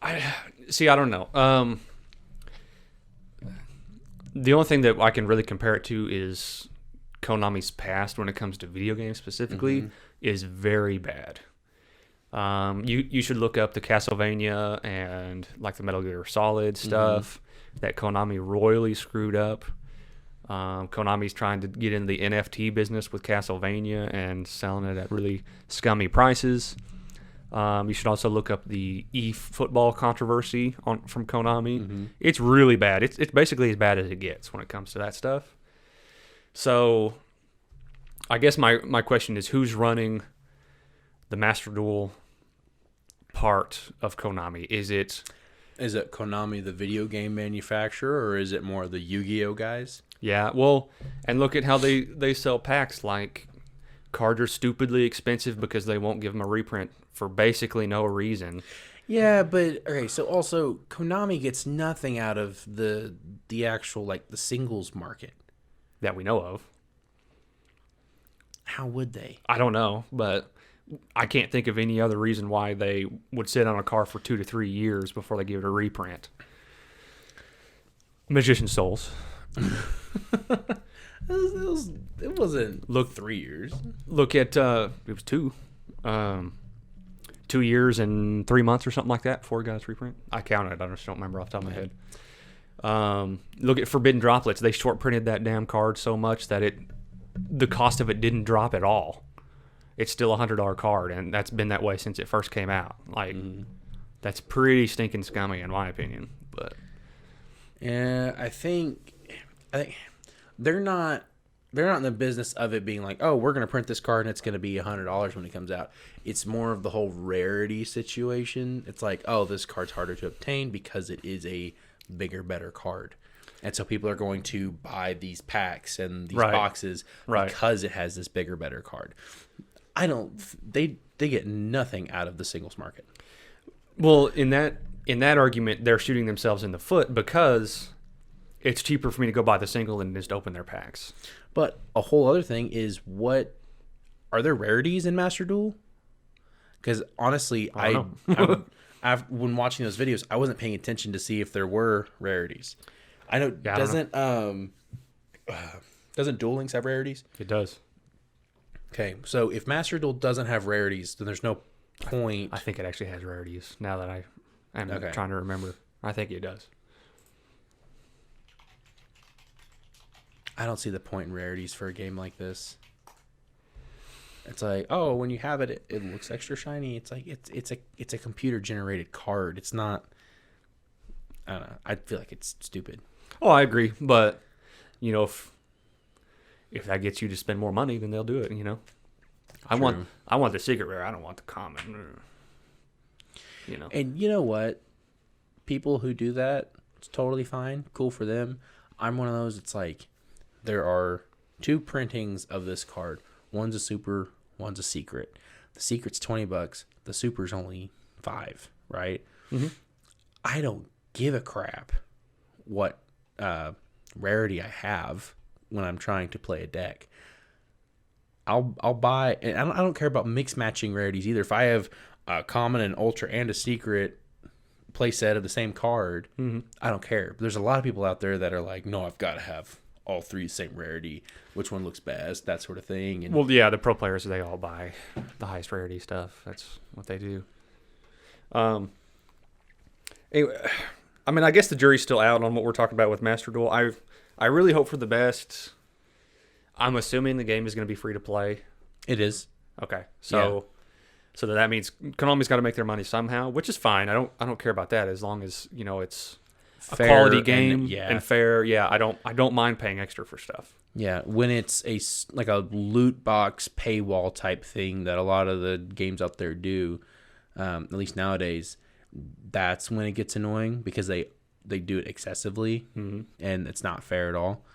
I don't know. The only thing that I can really compare it to is Konami's past when it comes to video games specifically is very bad. You should look up the Castlevania and like the Metal Gear Solid stuff that Konami royally screwed up. Konami's trying to get into the NFT business with Castlevania and selling it at really scummy prices. You should also look up the eFootball controversy from Konami. It's really bad. It's basically as bad as it gets when it comes to that stuff. So I guess my question is, who's running the Master Duel part of Konami? Is it Konami, the video game manufacturer, or is it more the Yu-Gi-Oh guys? Yeah, well, and look at how they sell packs. Like, cards are stupidly expensive because they won't give them a reprint for basically no reason. Yeah, but okay, so also Konami gets nothing out of the actual like the singles market That we know of. How would they? I don't know, but I can't think of any other reason why they would sit on a card for 2 to 3 years before they give it a reprint. Magician Souls. It wasn't Look 3 years. Look at it was 2. 2 years and 3 months or something like that before it got its reprint. I counted. I just don't remember off the top of my head. Look at Forbidden Droplets. They short printed that damn card so much that the cost of it didn't drop at all. It's still $100 card, and that's been that way since it first came out. Like, that's pretty stinking scummy in my opinion. But yeah, I think they're not in the business of it being like, oh, we're going to print this card and it's going to be $100 when it comes out. It's more of the whole rarity situation. It's like, oh, this card's harder to obtain because it is a bigger, better card. And so people are going to buy these packs and these boxes because it has this bigger, better card. They get nothing out of the singles market. Well, in that argument, they're shooting themselves in the foot because it's cheaper for me to go buy the single than just open their packs. But a whole other thing is, what are there rarities in Master Duel? Because honestly, when watching those videos, I wasn't paying attention to see if there were rarities. I know doesn't Duel Links have rarities? It does. Okay, so if Master Duel doesn't have rarities, then there's no point. I think it actually has rarities. Now that I'm trying to remember, I think it does. I don't see the point in rarities for a game like this. It's like, oh, when you have it, it looks extra shiny. It's like it's a computer generated card. It's not. I don't know. I feel like it's stupid. Oh, I agree, but if that gets you to spend more money, then they'll do it. I want the secret rare. I don't want the common. And you know what? People who do that, it's totally fine. Cool for them. I'm one of those. It's like there are 2 printings of this card. One's a super, one's a secret. The secret's $20. The super's only $5, right? Mm-hmm. I don't give a crap what rarity I have when I'm trying to play a deck. I'll buy, and I don't care about mix matching rarities either. If I have a common, an ultra, and a secret play set of the same card, I don't care. But there's a lot of people out there that are like, no, I've got to have all 3 the same rarity. Which one looks best? That sort of thing. And well, yeah, the pro players, they all buy the highest rarity stuff. That's what they do. Anyway, I mean, I guess the jury's still out on what we're talking about with Master Duel. I really hope for the best. I'm assuming the game is going to be free to play. It is. Okay, so that means Konami's got to make their money somehow, which is fine. I don't care about that as long as it's Fair a quality game and and fair. Yeah, I don't mind paying extra for stuff. Yeah, when it's like a loot box paywall type thing that a lot of the games out there do, at least nowadays, that's when it gets annoying because they do it excessively, and it's not fair at all.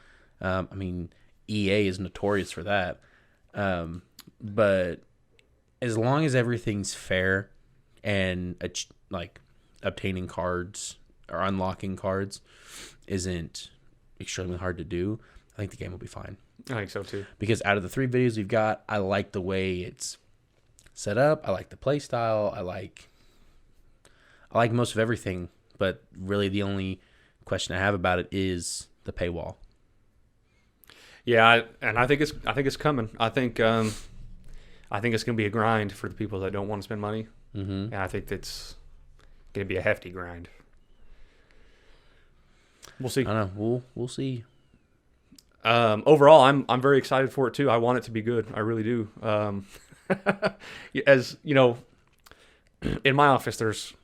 I mean, EA is notorious for that. But as long as everything's fair and like obtaining cards or unlocking cards isn't extremely hard to do, I think the game will be fine. I think so too. Because out of the 3 videos we've got, I like the way it's set up. I like the play style. I like most of everything. But really, the only question I have about it is the paywall. Yeah, I think it's coming. I think it's going to be a grind for the people that don't want to spend money. Mm-hmm. And I think that's going to be a hefty grind. We'll see. I don't know. We'll see. Overall, I'm very excited for it too. I want it to be good. I really do. As you know, in my office, there's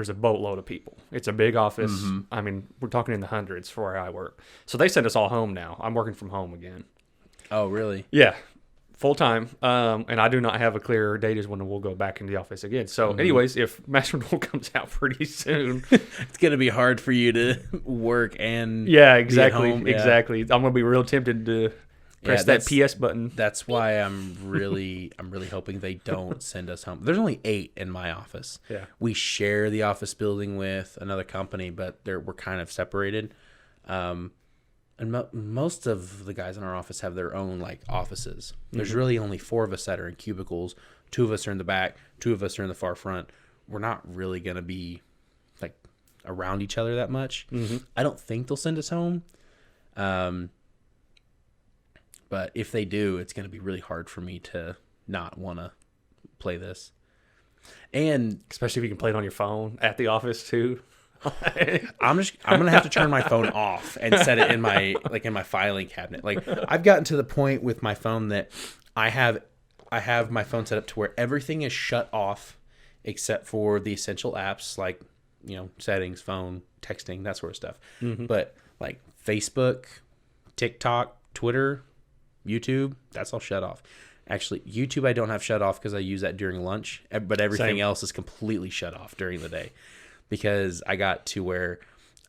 a boatload of people. It's a big office. Mm-hmm. I mean, we're talking in the hundreds for where I work. So they sent us all home now. I'm working from home again. Oh, really? Yeah, full time. And I do not have a clear date as when we'll go back into the office again. So, anyways, if Master Duel comes out pretty soon, it's gonna be hard for you to work and yeah, exactly, be at home. Yeah. exactly. I'm gonna be real tempted to press that PS button. That's why I'm really hoping they don't send us home. There's only 8 in my office. Yeah. We share the office building with another company, but we're kind of separated. And most of the guys in our office have their own like offices. There's really only 4 of us that are in cubicles. 2 of us are in the back. 2 of us are in the far front. We're not really gonna be like around each other that much. I don't think they'll send us home. But if they do, it's going to be really hard for me to not want to play this. And Especially if you can play it on your phone at the office too. I'm going to have to turn my phone off and set it in my filing cabinet. Like I've gotten to the point with my phone that I have my phone set up to where everything is shut off except for the essential apps like, settings, phone, texting, that sort of stuff. But like Facebook, TikTok, Twitter, YouTube, that's all shut off. Actually, YouTube I don't have shut off because I use that during lunch, but everything else is completely shut off during the day because I got to where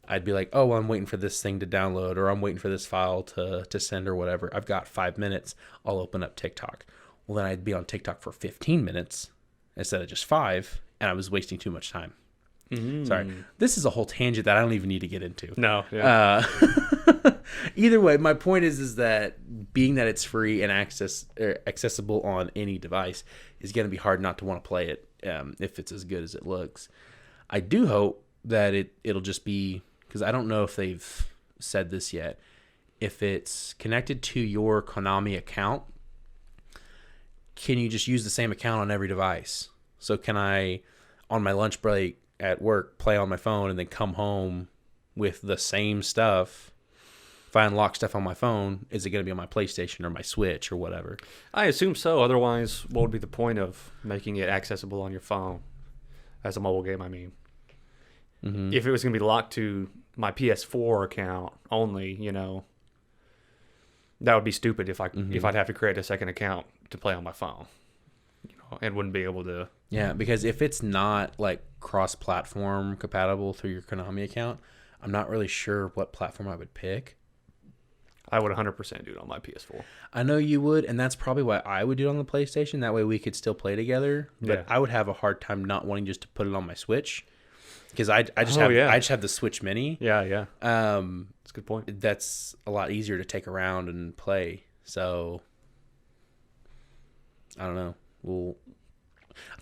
I'd be like, oh, well, I'm waiting for this thing to download or I'm waiting for this file to send or whatever. I've got 5 minutes. I'll open up TikTok. Well, then I'd be on TikTok for 15 minutes instead of just 5, and I was wasting too much time. Sorry. This is a whole tangent that I don't even need to get into. No. Yeah. Either way, my point is that being that it's free and accessible on any device is going to be hard not to want to play it if it's as good as it looks. I do hope that it'll just be, because I don't know if they've said this yet, if it's connected to your Konami account, can you just use the same account on every device? So can I, on my lunch break at work, play on my phone and then come home with the same stuff? If I unlock stuff on my phone, is it going to be on my PlayStation or my Switch or whatever? I assume so. Otherwise, what would be the point of making it accessible on your phone as a mobile game? I mean, if it was going to be locked to my PS4 account only, that would be stupid if I'd have to create a second account to play on my phone, and wouldn't be able to. Yeah, because if it's not like cross-platform compatible through your Konami account, I'm not really sure what platform I would pick. I would 100% do it on my PS4. I know you would, and that's probably why I would do it on the PlayStation. That way we could still play together. But I would have a hard time not wanting just to put it on my Switch, because I just have the Switch Mini. Yeah. That's a good point. That's a lot easier to take around and play. So I don't know. Well,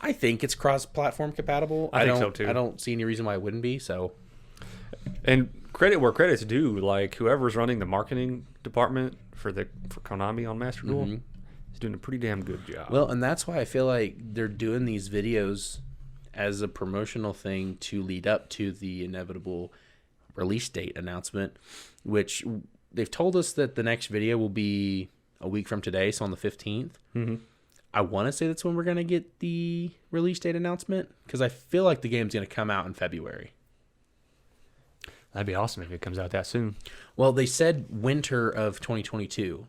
I think it's cross-platform compatible. I think so too. I don't see any reason why it wouldn't be. So, and credit where credit's due. Like whoever's running the marketing department for Konami on Master Duel is doing a pretty damn good job. Well, and that's why I feel like they're doing these videos as a promotional thing to lead up to the inevitable release date announcement, which they've told us that the next video will be a week from today, so on the 15th. I want to say that's when we're going to get the release date announcement, because I feel like the game's going to come out in February. That'd be awesome if it comes out that soon. Well, they said winter of 2022.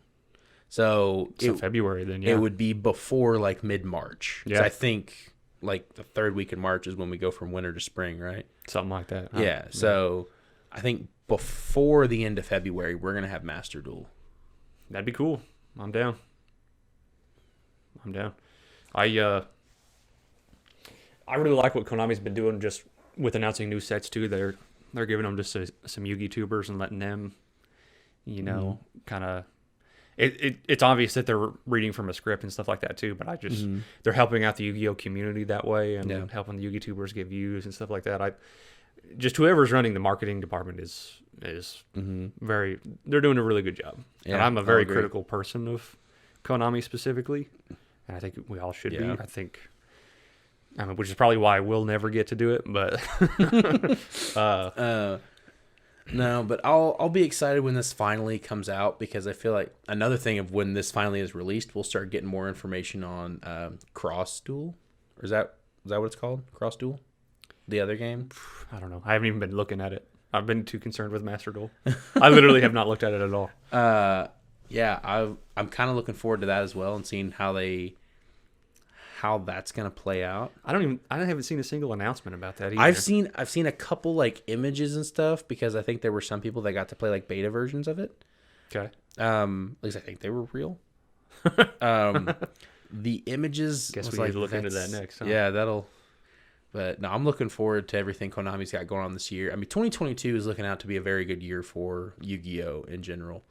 So February then, yeah. It would be before like mid-March. Yeah. I think like the third week in March is when we go from winter to spring, right? Something like that. Yeah. So I think before the end of February, we're going to have Master Duel. That'd be cool. I'm down. I really like what Konami's been doing just with announcing new sets too. They're giving them just some Yugi tubers and letting them, kind of. It's obvious that they're reading from a script and stuff like that too. But I just they're helping out the Yu-Gi-Oh community that way and helping the Yugi tubers get views and stuff like that. Just whoever's running the marketing department is very. They're doing a really good job. Yeah, and I'm a very critical person of Konami specifically, and I think we all should be. Which is probably why we'll never get to do it, but no, but I'll be excited when this finally comes out, because I feel like another thing of when this finally is released, we'll start getting more information on Cross Duel. Or is that what it's called? Cross Duel? The other game? I don't know. I haven't even been looking at it. I've been too concerned with Master Duel. I literally have not looked at it at all. Yeah, I'm kind of looking forward to that as well, and seeing how that's gonna play out. I haven't seen a single announcement about that either. I've seen a couple like images and stuff, because I think there were some people that got to play like beta versions of it. Okay. At least I think they were real. The images. Guess we need to look into that next. Huh? Yeah, that'll. But no, I'm looking forward to everything Konami's got going on this year. I mean, 2022 is looking out to be a very good year for Yu-Gi-Oh in general,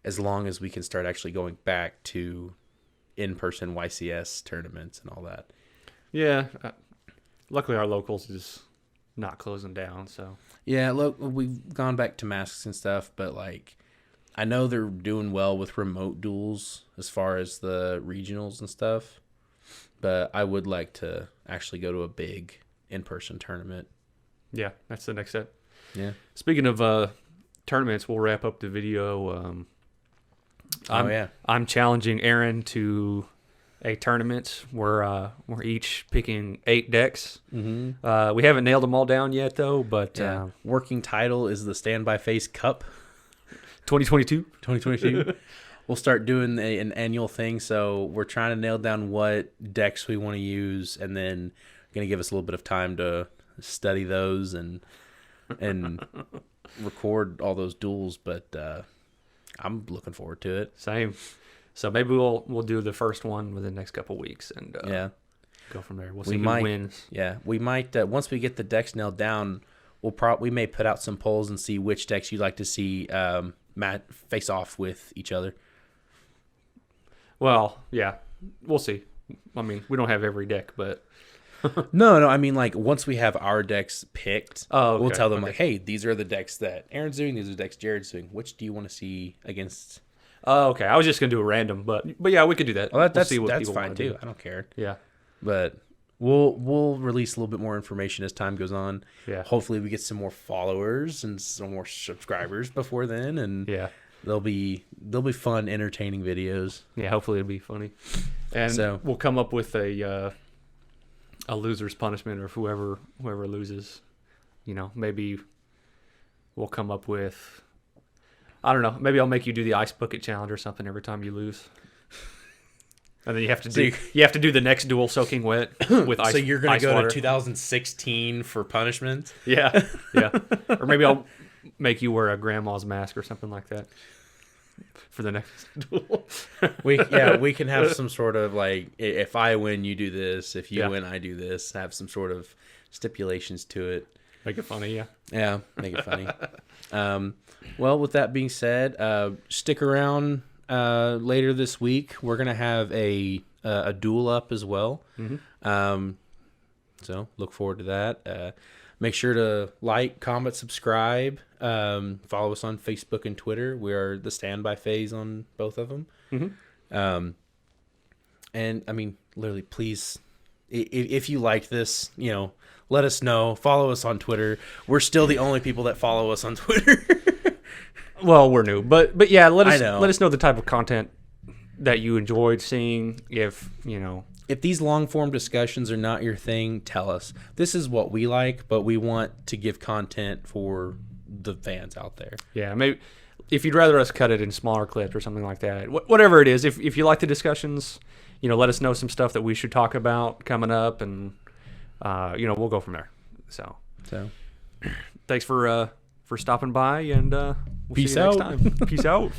as long as we can start actually going back to in-person YCS tournaments and all that. Yeah. Luckily, our locals is not closing down, so. Yeah, look, we've gone back to masks and stuff, but like, I know they're doing well with remote duels as far as the regionals and stuff, but I would like to actually go to a big in-person tournament. Yeah, that's the next step. Yeah. Speaking of tournaments, we'll wrap up the video. I'm challenging Aaron to a tournament where we're each picking 8 decks. Mm-hmm. We haven't nailed them all down yet, though. But working title is the Standby Face Cup 2022. We'll start doing an annual thing. So we're trying to nail down what decks we want to use, and then going to give us a little bit of time to study those and record all those duels. But I'm looking forward to it. Same. So maybe we'll do the first one within the next couple weeks and go from there. We'll see who wins. Yeah, we might once we get the decks nailed down, we may put out some polls and see which decks you'd like to see face off with each other. Well, yeah, we'll see. I mean, we don't have every deck, but no. I mean, like once we have our decks picked, okay. We'll tell them like, hey, these are the decks that Aaron's doing. These are the decks Jared's doing. Which do you want to see against? Oh, okay. I was just gonna do a random, but yeah, we could do that. Well, that's people fine too. Do. I don't care. Yeah, but we'll release a little bit more information as time goes on. Yeah. Hopefully, we get some more followers and some more subscribers before then, and yeah, they'll be fun, entertaining videos. Yeah, hopefully it'll be funny, and so we'll come up with a loser's punishment, or whoever loses. Maybe we'll come up with. I don't know. Maybe I'll make you do the ice bucket challenge or something every time you lose, and then you have to do the next duel soaking wet with ice. So you're gonna go water. to 2016 for punishment? Yeah. Or maybe I'll make you wear a grandma's mask or something like that for the next duel. we can have some sort of like, if I win, you do this. If you win, I do this. Have some sort of stipulations to it. Make it funny, yeah. Yeah, make it funny. Well, with that being said, stick around later this week. We're gonna have a duel up as well. Mm-hmm. So look forward to that. Make sure to like, comment, subscribe. Follow us on Facebook and Twitter. We are the Standby Phase on both of them. Mm-hmm. And I mean, literally, please, if you like this, let us know. Follow us on Twitter. We're still the only people that follow us on Twitter. Well, we're new, but yeah, let us know the type of content that you enjoyed seeing. If these long form discussions are not your thing, tell us. This is what we like, but we want to give content for the fans out there. Yeah, maybe if you'd rather us cut it in smaller clips or something like that, whatever it is. If you like the discussions, let us know some stuff that we should talk about coming up, and we'll go from there. So thanks for stopping by, and we'll Peace see you out. next time. Peace out.